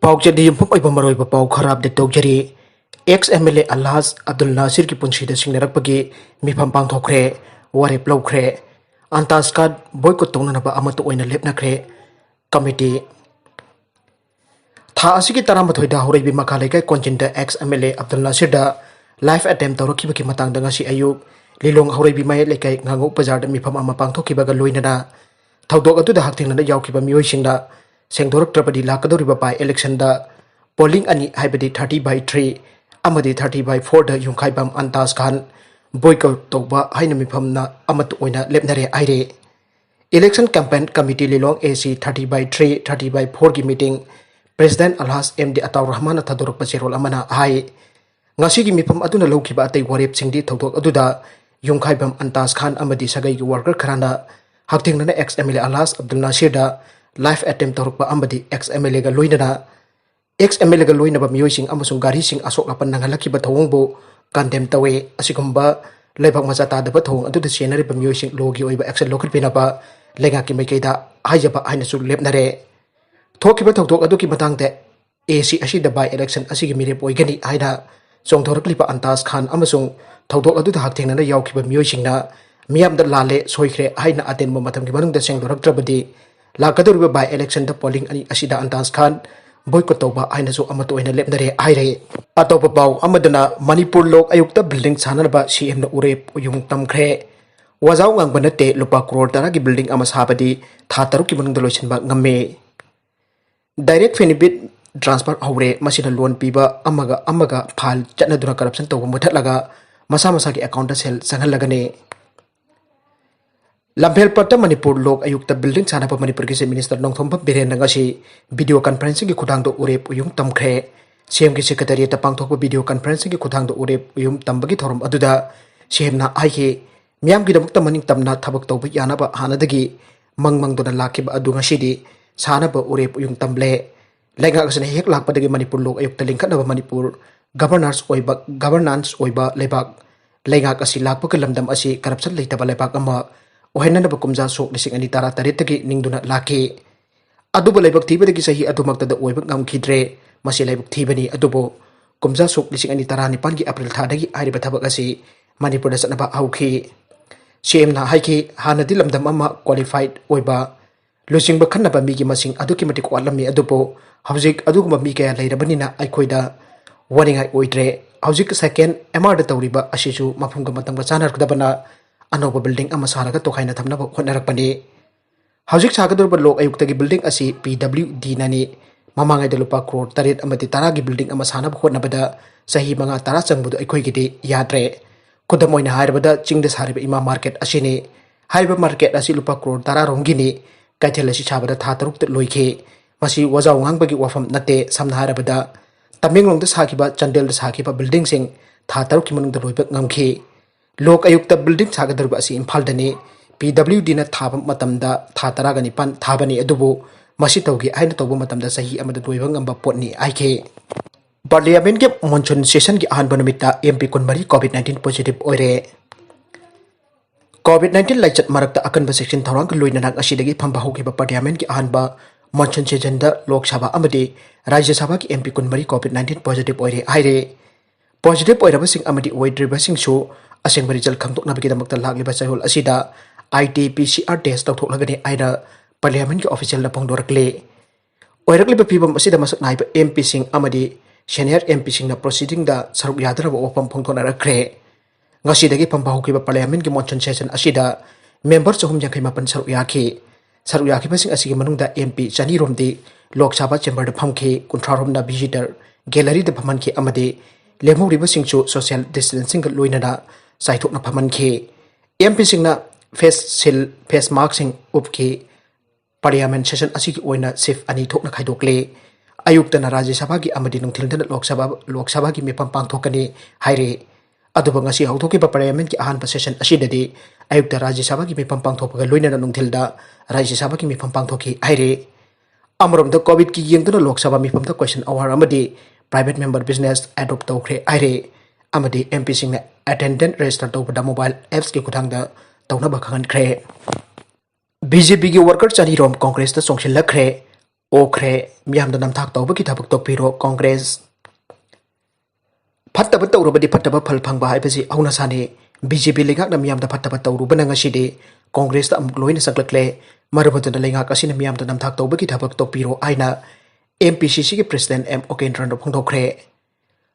पाउचेदी युम्फम ओइबा मरोइबा पाउ खराब दे तौजरी x MLA अल्लास Abdul Nasir की पुंसीदा सिंगनरकपगी मिफम पांगथोखरे वारेप लौखरे अंतास्काद बॉयकॉट तौननबा अमत ओइना लेपनखरे कमिटी था असिगी तरामथोइदा हौरैबी मखा लेकाई कोंचिनदा एक्स MLA अब्दुल नासिरदा लाइफ अटेम्प्ट तौरखिबकी मतंगदा ngasi अयुक लिलोंग हौरैबी माय लेकाई ngango बाजार मिफम अमा पांगथोखिबागा लोइनना थौदोक अदुदा हक्थिंगना यावखिबा मियोइसिंगदा सेंगदोरक्त्रबदी लाकदोरिबा बाय इलेक्शन दा पोलिंग अनि हाइबदी 30/3 अमदी 30/4 दा युंखाइबम अंतास खान बॉयकॉट तौबा हाइना मिफमना अमत ओइना लेपनरे आइरे election campaign committee Lilong AC 30/3 30/4 की meeting president Alhaj MD Ataur Rahman थदोरक पचेरोल अमना हाई ngasi gi mifam aduna lawkiba atei warep singdi thokdok aduda yungkhaibam antas khan amadi sagai gi worker kharana haktingnana ex MLA alas abdul nasir da life attempt torukpa amadi ex MLA ga loinana ex MLA ga loina ba miyoising amasung gari sing asok lapan nangalaki ba thongbo condemn tawe asigumba leibak macha ta da ba thong aduda senari ba miyoising logi oiba action lokrit pina ba lenga ki mai kaida haijaba haina su lepnare thokiba thokdok adu ki matang te AC asi da by election asigi mirep oigani haida चोंथोरक्लिपा अंतास खान अमसुंग थौदोक अदुदा हक्थेंगना यावखिबा मियोइसिंगना मियामदा लाले सोइख्रे हाइना अतेनबा मतमगी मनुंगदा सेंगदोरक्त्रबदी लाकदोरिबा बाय इलेक्शन दा पोलिंग अनि असिदा अंतास खान बॉयकॉट तौबा हाइनासु अमत ओइना लेपनरे हाइरे अतोपा पाउ अमदना मणिपुर लोक आयुक्ता बिल्डिंग सानरबा CM ना उरे उयुंग तमख्रे वाजाव ngamba natte Lupa Crore tara की बिल्डिंग अमा साबदी था तरुक की मनुंगदा लोइसिनबा ngami डायरेक्ट बेनिफिट ट्रांसफर हौरे मसिना लोन पीबा अमगा फाल चटनदुना करप्शन तौबा मुथटलगा मसा मसा की अकाउंट सेल संगलगने लंफेल पट्ट मणिपुर लोक आयुक्त बिल्डिंग सानप मणिपुर की मिनिस्टर नोंथोंबा बिरेन नंगासी वीडियो कॉन्फ्रेंसिंग की खुदांगदो उरेप उयुम तमख्रे CM की सेक्रेटरीट पांगथोकबा वीडियो कॉन्फ्रेंसिंग की खुदांगदो उरेप उयुम तंबगी थोरम अदुदा CM ना आइहे मियाम की दमक मनिंग तमना थबक तौबा यानाबा हानदगी मंगमंगदोना लाखिबा अदु ngasiदी सानबा उरेप उयुम तमले लेंगागसने हेक लाकपदगी मणिपुर लोक आयुक्त लिंखनबा मणिपुर गवर्नेंस ओइबा लेबाक लेंगाक असि लाकपक लमदम असि करप्शन लेतबा लेबाक अमा ओहेननबा कुमजा सोक 2013 तगी निंगदुना लाके अदुबो लेबाक थीबदगी सही अदुमक्तदा ओइबा ngamkhidre मसि लेबाक थीबनी अदुबो कुमजा सोक 2019 की अप्रैल थादगी आइरिबा थबक असि मणिपुर दा सनबा हौखि CM ना हाइखि हानदि लमदम अमा क्वालिफाइड ओइबा लुसिंबा खन्नबा मिगी मसिंग अदुकी मटिक वालमी अदुबो हौजिक अदुगुमा मी कया लेरबनिना आइखोइदा वारिंगाई ओइद्रे हौजिक सेकेंड MR दा तौरिबा असिसु मफुंगा मतंगा चानरकदबना अनोबा बिल्डिंग अमा सारगा तोखाइना थमनबा होनरकपनि हौजिक सागदोरबा लोक आयुक्तगी बिल्डिंग असि PWD नानि ममांगाइदा लुपा crore 8 अमति 10 की बिल्डिंग अमा सानबा होनबदा सही 5-10 चंगबदो आइखोइगिदि याद्रे खुदम ओइना हाइरबदा चिंगदा सारिबा इमा मार्केट असिनि हाइबा मार्केट असि लुपा crore 10 रोंगिनि कैथेल असि साबदा था 3 लोइखे मसी वजाव ngangbagi wafam natte samna harabada tamenglongda sakiba chandel sakiba building sing tha taru ki manungda loiba ngamkhi lok ayukta building sagadurba asi imphal dani PWD na thabam matamda tha taragani pan thabani adubu masi tawgi aina tawbu matamda sahi amada loiba ngamba potni aike parliament ke monsoon session ki ahanba numitta MP kunmari COVID-19 positive oire COVID-19 laichat marakta akanba section thorang loina nak asidagi phamba hokiba parliament ki ahanba monsoon season da Lok Sabha amadi Rajya Sabha की MP kunmari COVID-19 positive oire haire positive oire sing amadi oidriba sing su aseng result khangdoknabagi damakta lagliba chahol asida RT-PCR test tawthoklagani aida parliament की official na phongdorakle oirakliba pibam asida masak naiba MP sing amadi senior MP sing na proceeding da saruk yadraba opam phongthonarakhre ngasidagi pambahukliba parliament की monsoon session asida member chahum yankai mapan saruk yakhi saruk yakibasing asigi manungda MP chani romdi Lok Sabha chamber da phamke 30 romna visitor gallery da phamanke amade lemhoriba singchu social distancing ga loinana saithokna phamanke MP singna face mask sing upke parliament session asigi oina sif ani thokna khaidokle ayukta na Rajya Sabha gi amadi nungthilda Lok Sabha gi mepam pangthokani haire aduba ngasi hautokiba parliament ki ahanba session asidadi ayukta Rajya Sabha ki mipam pangthopaga loinana nungthilda Rajya Sabha ki mipam pangthoki haire amromda covid ki yengduna Lok Sabha mipam da question hour amadi private member business adopt tawkhre haire amadi MP singna attendant register tawbada mobile apps ki kuthangda tawna ba khankhre BJP ki worker chani rom congress da songshilakkhre Oikhre miyamda namthak tawbaki thabak tokpiro Congress fattaba tawrubadi fattaba phal phangba haibasi auna sani BJP lengakna miyamda fattaba tawrubana ngasidi Congress ta amuk loina Changlakkhre marabaduna lengak asina miyamda namthak tawbaki thabak tokpiro aina MPCC ki President M Oikhre Hangdokkhre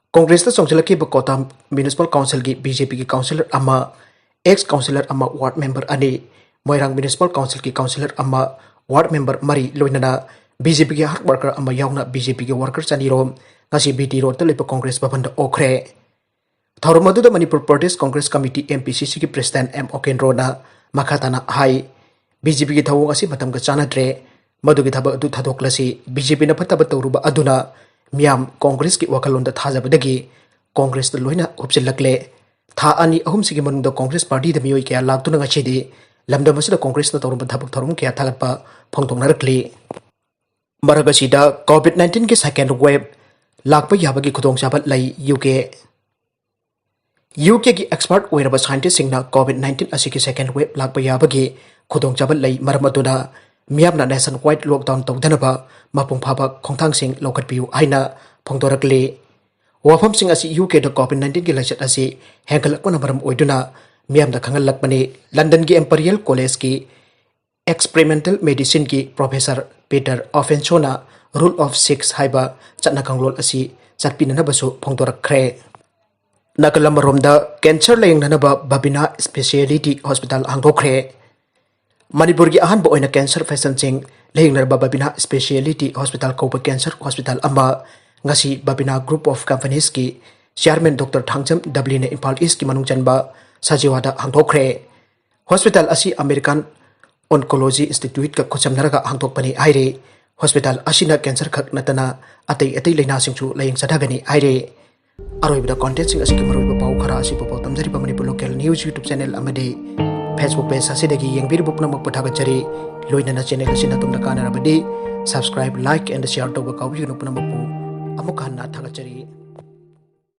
Congress ta Changlakkhre bakota Municipal Council ki BJP ki councillor ama ex councillor ama ward member ani Moirang Municipal Council ki councillor ama ward member mari loinana BJP ki hard worker ama yauna BJP ki worker chanirom ngasi BT road ta lepa Congress bhavan da Oikhre Taoramle da Manipur Pradesh Congress Committee MPCC ki President M Oikhre na makhatana hai BJP ki thawong asi matam ka chanadre madu ki thaba adu thadoklasi BJP na phataba tawruba aduna miyam Congress ki wakalon da thajabadagi Congress da loina upchilakle tha ani ahum sigi manungda Congress party da miyoi kya lagtuna ngachidi lamda masida Congress na tawrum thabak tharum kya thagatpa phongtongnarakli Maragasida COVID-19 ki second wave Lakpa yabagi Khudongchaba Lei UK ki expert oiraba scientist singna COVID-19 asiki second wave Lakpa yabagi Khudongchaba Lei maramaduna miyamna nationwide lockdown tawdanaba mapung phaba khongthang sing lokatpiu aina phongdorakli wafam sing asi UK da COVID-19 ki lachat asi hengalakpana maram oiduna miyamda khangalakpani London ki Imperial College ki experimental medicine ki Professor Peter Offenchona rule of 6 haiba chatna kanglol asi chatpinana basu phongdorakkhre nakalamromda cancer layengnaba babina speciality hospital Hangdokkhre Manipur ki Ahanba Oina cancer facing layengnaba babina speciality hospital ko cancer hospital ama ngasi babina group of companies ki chairman Dr. Thangjam Dublin Impal East ki manungchanba sajiwada Hangdokkhre hospital asi American Oncology Institute ka khochamnaraga hangdokpani aire hospital asina cancer khak natana atai leina singchu layeng sadagani aire aroibda content sing asiki maroiba pau khara asi popo tamjari pa Manipur local news YouTube channel amade Facebook page asidagi yengbir bukna makpathaga chari loina na channel asina tumna kana rabadi subscribe like and share to ba kawi no puna mapu amukhan na thaga chari